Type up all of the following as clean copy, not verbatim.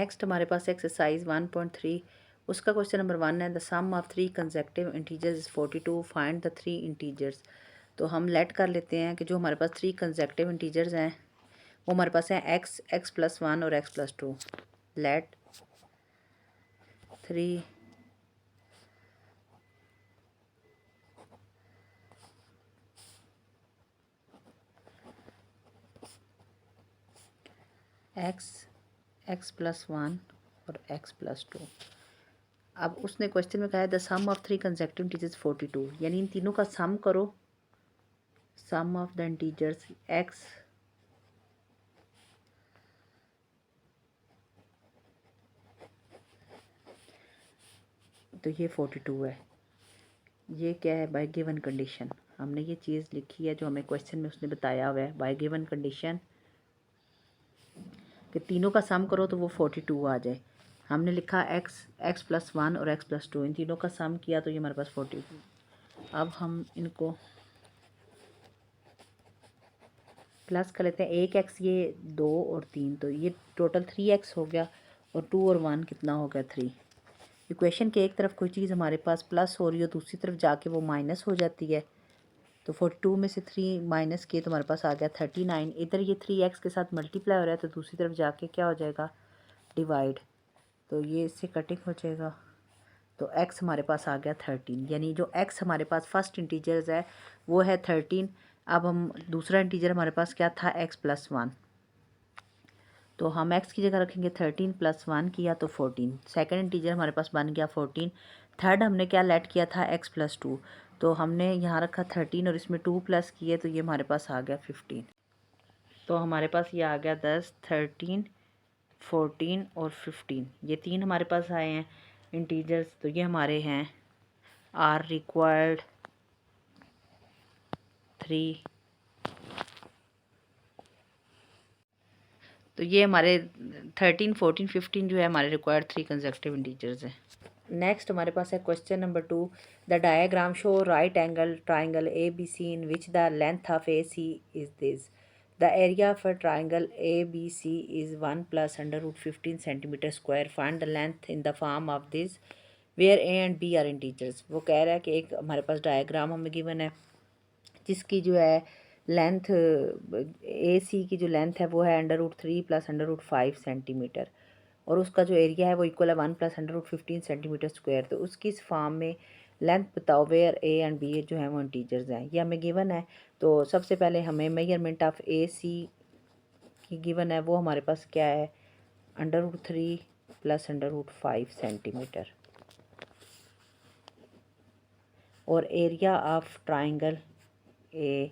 Next हमारे पास exercise 1.3, उसका question number 1 है the sum of 3 consecutive integers is 42, find the 3 integers. तो हम लेट कर लेते हैं कि जो हमारे पास 3 कंसेक्टिव इंटीजर्स हैं वो हमारे पास हैं x, x+1 और x+2। लेट 3 x, x+1 और x+2। अब उसने क्वेश्चन में कहा है the sum of 3 consecutive integers 42, यानी इन तीनों का सम करो। Sum of the integers x, तो ये 42 है। ये क्या है? By given condition. हमने ये चीज़ लिखी है जो हमें क्वेश्चन में उसने बताया हुआ है, बाय गिवन कंडीशन कि तीनों का सम करो तो वो 42 आ जाए। हमने लिखा x, x+1 और x+2, इन तीनों का सम किया तो ये हमारे पास 42। अब हम इनको प्लस कर लेते हैं। 1x ये 2 और 3, तो ये टोटल 3x हो गया, और 2 और 1 कितना हो गया? 3। इक्वेशन के एक तरफ कोई चीज़ हमारे पास प्लस हो रही हो, दूसरी तरफ जाके वो माइनस हो जाती है। तो 42 में से 3 माइनस किए तो हमारे पास आ गया 39। इधर ये 3x के साथ मल्टीप्लाई हो रहा है तो दूसरी तरफ जाके क्या हो जाएगा? डिवाइड। तो ये इससे कटिंग हो जाएगा, तो x हमारे पास आ गया 13। यानी जो x हमारे पास फर्स्ट इंटीजर्स है वो है 13। अब हम दूसरा इंटीजर हमारे पास क्या था? x+1, तो हम x की जगह रखेंगे 13 + 1 किया तो 14। सेकंड इंटीजर हमारे पास बन गया 14। थर्ड हमने क्या लेट किया था? x+2, तो हमने यहाँ रखा 13 और इसमें 2 प्लस किए तो ये हमारे पास आ गया 15। तो हमारे पास ये आ गया 10, 13, 14 और 15। ये तीन हमारे पास आए हैं इंटीजर्स। तो ये हमारे हैं आर रिक्वायर्ड 3। तो ये हमारे 13, 14, 15 जो है हमारे रिक्वायर्ड 3 कंसेक्टिव इंटीजर्स हैं। नेक्स्ट हमारे पास है question number 2, the diagram show right angle triangle A B C in which the length of A C is this. The area of a triangle A B C is 1 + √15 centimetre square. Find the length in the form of this where A and B are integers. वो कह रहा है कि एक हमारे पास diagram हमें given है जिसकी जो है लेंथ ए सी की जो लेंथ है वो है √3 + √5 सेंटीमीटर, और उसका जो एरिया है वो इक्वल है 1 + √15 सेंटीमीटर स्क्वायर। तो उसकी इस फॉर्म में लेंथ बताओ वेयर ए एंड बी जो है वो इंटीजर्स हैं। ये हमें गिवन है। तो सबसे पहले हमें मेजरमेंट ऑफ ए सी की गिवन है, वो हमारे पास क्या है? √3 + √5 सेंटीमीटर, और area of triangle A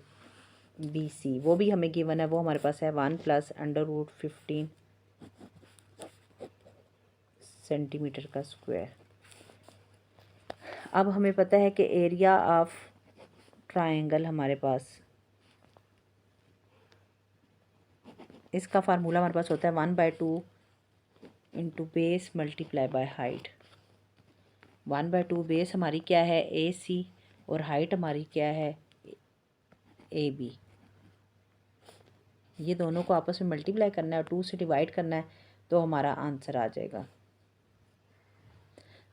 B C वो भी हमें गिवन है, वो हमारे पास है 1 + √15 सेंटीमीटर का स्क्वायर। अब हमें पता है कि एरिया ऑफ ट्राइंगल हमारे पास, इसका फार्मूला हमारे पास होता है 1/2 into base multiply by height. 1/2 base हमारी क्या है? ए सी, और हाइट हमारी क्या है? A B. ये दोनों को आपस में मल्टीप्लाई करना है और 2 से डिवाइड करना है तो हमारा आंसर आ जाएगा।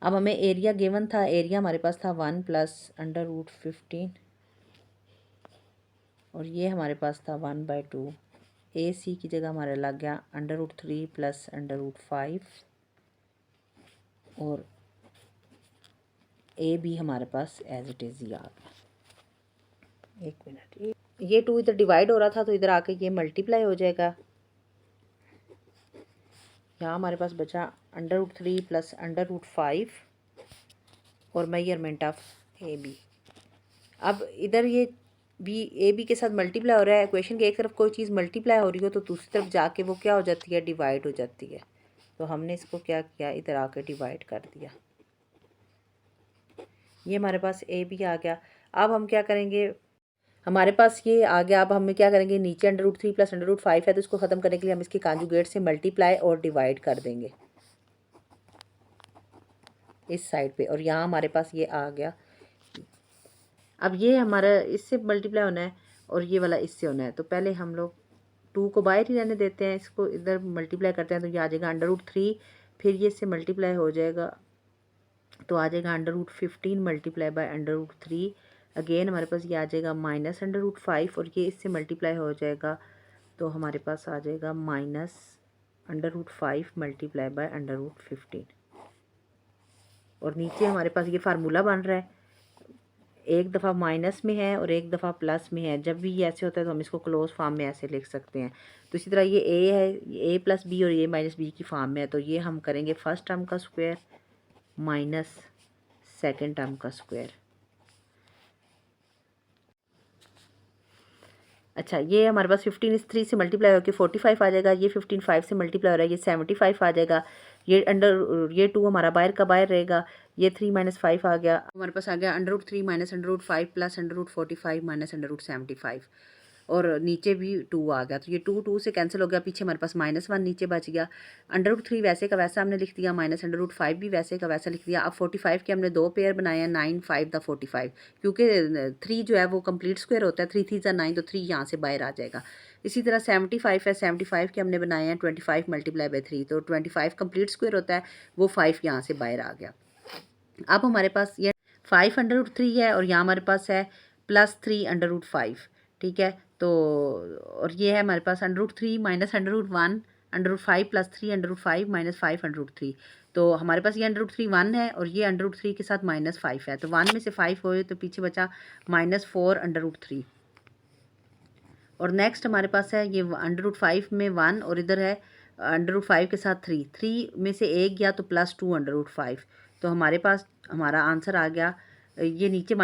अब हमें एरिया गिवन था, एरिया हमारे पास था 1 + √15, और ये हमारे पास था 1/2। ए सी की जगह हमारा लग गया √3 + √5, और ए बी हमारे पास एज इट इज़ ही आ गया। एक मिनट, ये 2 इधर डिवाइड हो रहा था तो इधर आके ये मल्टीप्लाई हो जाएगा। यहाँ हमारे पास बचा √3 + √5 और मेजरमेंट ऑफ ए बी। अब इधर ये बी ए बी के साथ मल्टीप्लाई हो रहा है। इक्वेशन के एक तरफ कोई चीज़ मल्टीप्लाई हो रही हो तो दूसरी तरफ जाके वो क्या हो जाती है? डिवाइड हो जाती है। तो हमने इसको क्या किया? इधर आके डिवाइड कर दिया। ये हमारे पास ए बी आ गया। अब हम क्या करेंगे? हमारे पास ये आ गया। अब हम क्या करेंगे? नीचे √3 + √5 है तो इसको ख़त्म करने के लिए हम इसके कॉन्जुगेट से मल्टीप्लाई और डिवाइड कर देंगे इस साइड पे, और यहाँ हमारे पास ये आ गया। अब ये हमारा इससे मल्टीप्लाई होना है और ये वाला इससे होना है, तो पहले हम लोग 2 को बाहर ही रहने देते हैं, इसको इधर मल्टीप्लाई करते हैं तो ये आ जाएगा √3, फिर ये इससे मल्टीप्लाई हो जाएगा तो आ जाएगा √15 मल्टीप्लाई बाय √3। अगेन हमारे पास ये आ जाएगा -√5 और ये इससे मल्टीप्लाई हो जाएगा तो हमारे पास आ जाएगा -√5 मल्टीप्लाई बाय √15। और नीचे हमारे पास ये फार्मूला बन रहा है, एक दफ़ा माइनस में है और एक दफ़ा प्लस में है। जब भी ये ऐसे होता है तो हम इसको क्लोज फॉर्म में ऐसे लिख सकते हैं। तो इसी तरह ये ए है, ये a + b और ये -b की फॉर्म में है, तो ये हम करेंगे फर्स्ट टर्म का स्क्वायर माइनस सेकेंड टर्म का स्क्वायर। अच्छा, ये हमारे पास 15 इस 3 से मल्टीप्लाई होकर 45 आ जाएगा, ये 15 5 से मल्टीप्लाई हो रहा है, ये 75 आ जाएगा, ये 2 हमारा बाहर का बाहर रहेगा, ये 3 - 5 आ गया, हमारे पास आ गया √3 - √5 प्लस √45 माइनस √75 और नीचे भी 2 आ गया, तो ये 2 से कैंसिल हो गया, पीछे हमारे पास -1 नीचे बच गया। √3 वैसे का वैसा हमने लिख दिया, माइनस √5 भी वैसे का वैसा लिख दिया। अब 45 के हमने 2 पेयर बनाए हैं, 9 5 द 45, क्योंकि 3 जो है वो कंप्लीट स्क्वायर होता है, 3 3 ज़ा 9, तो 3 यहाँ से बाहर आ जाएगा। इसी तरह 75 है, 75 के हमने बनाए हैं 25 मल्टीप्लाई बाई 3, तो 25 कंप्लीट स्क्वायर होता है, वो 5 यहाँ से बाहर आ गया। अब हमारे पास ये 5 √3 है और यहाँ हमारे पास है +3 √5, ठीक है। तो और ये है हमारे पास √3 माइनस √1 √5 प्लस 3 √5 माइनस 5 √3। तो हमारे पास ये √3 1 है और ये √3 के साथ -5 है, तो 1 में से 5 होए तो पीछे बचा -4 √3। और नेक्स्ट हमारे पास है ये √5 में 1 और इधर है √5 के साथ 3 में से एक गया तो +2 √5। तो हमारे पास हमारा आंसर आ गया, ये नीचे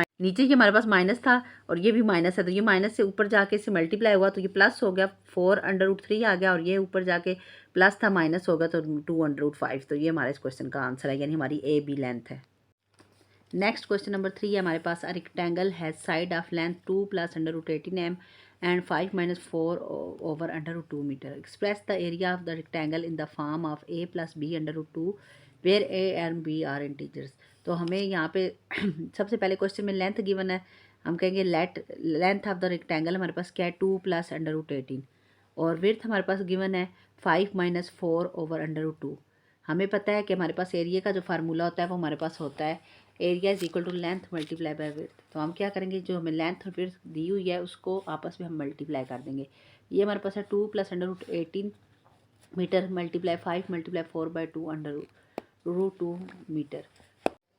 ये हमारे पास माइनस था और ये भी माइनस है, तो ये माइनस से ऊपर जाके इससे मल्टीप्लाई हुआ तो ये प्लस हो गया, 4 √3 आ गया, और ये ऊपर जाके प्लस था माइनस होगा तो 2 √5। तो ये हमारे इस क्वेश्चन का आंसर है, यानी हमारी AB लेंथ है। नेक्स्ट क्वेश्चन नंबर 3 है हमारे पास, a rectangle has side of length 2 + √18 m and 5 - 4 over √2 meter. Express the area of the rectangle in the form of a + b √2 where a and b are integers. तो हमें यहाँ पे सबसे पहले question में लेंथ गिवन है, हम कहेंगे लेंथ ऑफ द रेक्टेंगल हमारे पास क्या है 2 + √18 और विड्थ हमारे पास गिवन है 5 - 4 over √2। हमें पता है कि हमारे पास एरिया का जो फार्मूला होता है वो हमारे पास होता है area is equal to length multiply by width. तो हम क्या करेंगे, जो हमें लेंथ और विड्थ दी हुई है उसको आपस में हम मल्टीप्लाई कर देंगे। ये हमारे पास है 2 + √18 मीटर मल्टीप्लाई 5 × 4/2 √2 मीटर।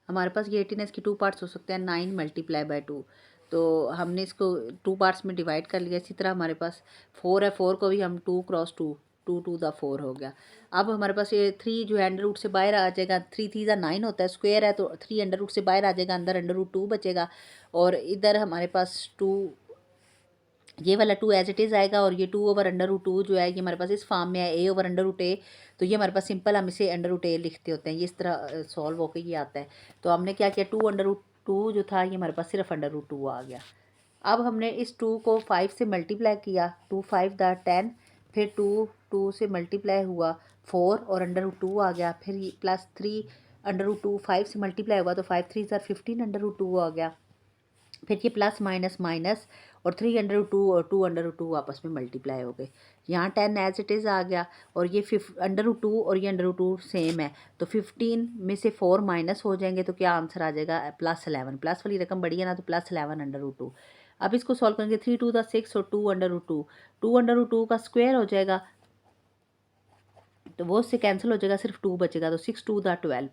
हमारे पास ये 18 है, इसके 2 पार्ट्स हो सकते हैं, 9 मल्टीप्लाई बाय 2। तो हमने इसको 2 पार्ट्स में डिवाइड कर लिया। इसी तरह हमारे पास 4 है, 4 को भी हम 2 × 2 2 2 द 4 हो गया। अब हमारे पास ये 3 जो है अंडर रूट से बाहर आ जाएगा, 3 3 ज़ा 9 होता है, स्क्वायर है तो 3 अंडर रूट से बाहर आ जाएगा, अंदर √2 बचेगा। और इधर हमारे पास 2, ये वाला 2 एज इट इज़ आएगा और ये 2 ओवर √2 जो है ये हमारे पास इस फॉर्म में है a ओवर √a। तो ये हमारे पास सिंपल हम इसे √a लिखते होते हैं, ये इस तरह सॉल्व होकर ये आता है। तो हमने क्या किया, 2 √2 जो था ये हमारे पास सिर्फ √2 आ गया। अब हमने इस 2 को 5 से मल्टीप्लाई किया, 2 5 दा 10, फिर 2 से मल्टीप्लाई हुआ 4 और √2 आ गया, फिर +3 √2 5 से मल्टीप्लाई हुआ तो 5 3 ज़ा 15 √2 आ गया, फिर ये प्लस माइनस माइनस और 3 √2 और 2 √2 आपस में मल्टीप्लाई हो गए। यहाँ 10 एज इट इज़ आ गया और ये √2 और ये √2 सेम है, तो 15 में से 4 माइनस हो जाएंगे तो क्या आंसर आ जाएगा +11। प्लस वाली रकम बड़ी है ना, तो +11 √2। अब इसको सॉल्व करेंगे, 3 2 द 6 और 2 √2, 2 √2 का स्क्वायर हो जाएगा तो वो उससे कैंसिल हो जाएगा, सिर्फ 2 बचेगा, तो 6 2 द 12।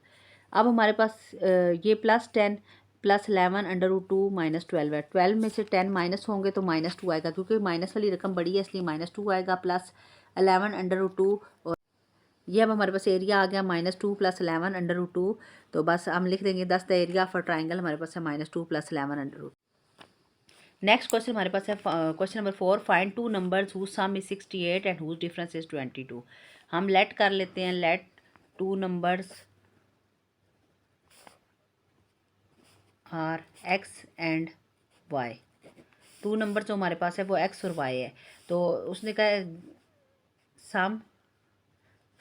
अब हमारे पास ये +10 +11 √2 -12 है, 12 में से 10 माइनस होंगे तो -2 आएगा, क्योंकि माइनस वाली रकम बड़ी है इसलिए -2 आएगा, +11 √2। और ये अब हमारे पास एरिया आ गया -2 + 11 √2। तो बस हम लिख देंगे 10 the area of a triangle हमारे पास है -2 + 11 √2। नेक्स्ट क्वेश्चन हमारे पास है question number 4, find 2 numbers whose sum is 68 and whose difference is 22। हम लेट कर लेते हैं, let 2 numbers are x and y। 2 number जो हमारे पास है वो x और y है। तो उसने कहा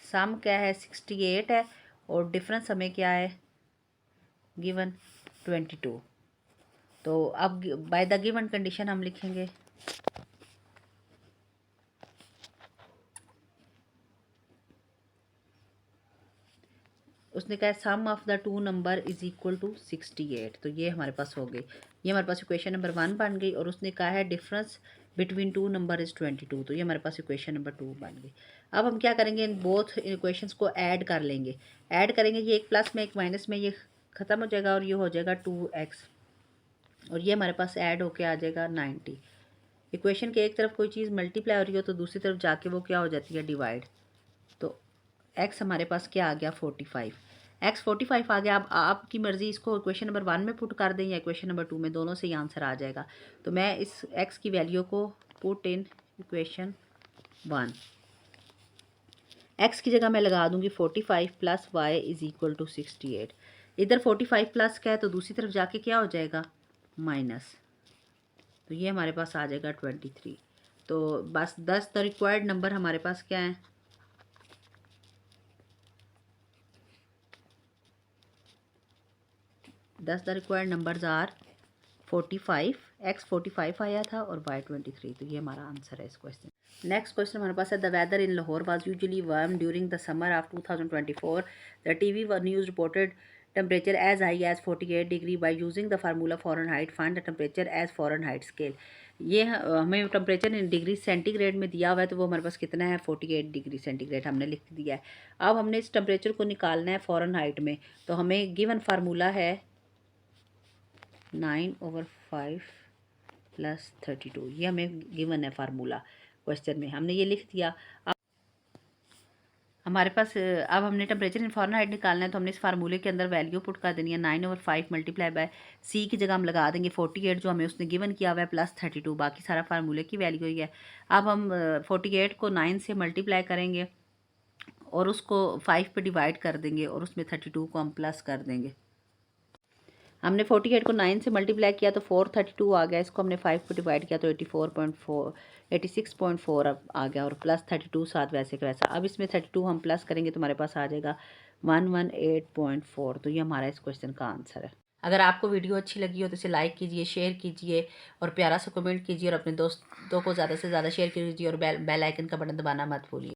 सम क्या है 68 है और डिफरेंस हमें क्या है गिवन 22। तो अब बाय द गिवन कंडीशन हम लिखेंगे उसने कहा sum of the two number is equal to 68। तो ये हमारे पास हो गई, ये हमारे पास इक्वेशन नंबर 1 बन गई। और उसने कहा है difference between two number is 22। तो ये हमारे पास इक्वेशन नंबर 2 बन गई। अब हम क्या करेंगे, इन बोथ इक्वेशंस को ऐड कर लेंगे। ऐड करेंगे, ये एक प्लस में एक माइनस में, ये ख़त्म हो जाएगा और ये हो जाएगा 2x। और ये हमारे पास ऐड होके आ जाएगा 90। इक्वेशन के एक तरफ कोई चीज़ मल्टीप्लाई हो रही हो तो दूसरी तरफ जाके वो क्या हो जाती है, डिवाइड। तो x हमारे पास क्या आ गया, 45। x 45 आ गया। अब आपकी मर्ज़ी, इसको इक्वेशन नंबर 1 में पुट कर दें या इक्वेशन नंबर 2 में, दोनों से ही आंसर आ जाएगा। तो मैं इस x की वैल्यू को पुट इन इक्वेशन 1। x की जगह मैं लगा दूंगी 45 plus y is equal to 68। इधर 45 प्लस का है तो दूसरी तरफ जाके क्या हो जाएगा, माइनस। तो ये हमारे पास आ जाएगा 23। तो बस 10 द रिक्वायर्ड नंबर हमारे पास क्या है, 10 the required numbers are 45, x 45 आया था और y 23। तो ये हमारा आंसर है इस क्वेश्चन। नेक्स्ट क्वेश्चन हमारे पास है, the weather in Lahore was usually warm during the summer of 2024। The TV news reported temperature as high as 48 degree by using the formula Fahrenheit find the temperature as Fahrenheit scale. ये हमें temperature in degree centigrade में दिया हुआ है, तो वो हमारे पास कितना है, 48 डिग्री सेंटीग्रेड हमने लिख दिया है। अब हमने इस टेम्परेचर को निकालना है फ़ारेनहाइट में। तो हमें गिवन फार्मूला है 9/5 प्लस 32। ये हमें गिवन है फार्मूला क्वेश्चन में, हमने ये लिख दिया। अब हमारे पास अब हमने टेम्परेचर इन फ़ारेनहाइट निकालना है, तो हमने इस फार्मूले के अंदर वैल्यू पुट कर देनी है। 9/5 मल्टीप्लाई बाय सी की जगह हम लगा देंगे 48 जो हमें उसने गिवन किया हुआ है, प्लस 32। बाकी सारा फार्मूले की वैल्यू ही है। अब हम 48 को 9 से मल्टीप्लाई करेंगे और उसको 5 पे डिवाइड कर देंगे और उसमें 32 को हम प्लस कर देंगे। हमने 48 को 9 से मल्टीप्लाई किया तो 432 आ गया। इसको हमने 5 पे डिवाइड किया तो 86.4 अब आ गया और प्लस 32 साथ वैसे का वैसा। अब इसमें 32 हम प्लस करेंगे तो हमारे पास आ जाएगा 118.4। तो ये हमारा इस क्वेश्चन का आंसर है। अगर आपको वीडियो अच्छी लगी हो तो इसे लाइक कीजिए, शेयर कीजिए और प्यारा सा कमेंट कीजिए और अपने दोस्तों को ज़्यादा से ज़्यादा शेयर कीजिए और बेल आइकन का बटन दबाना मत भूलिए।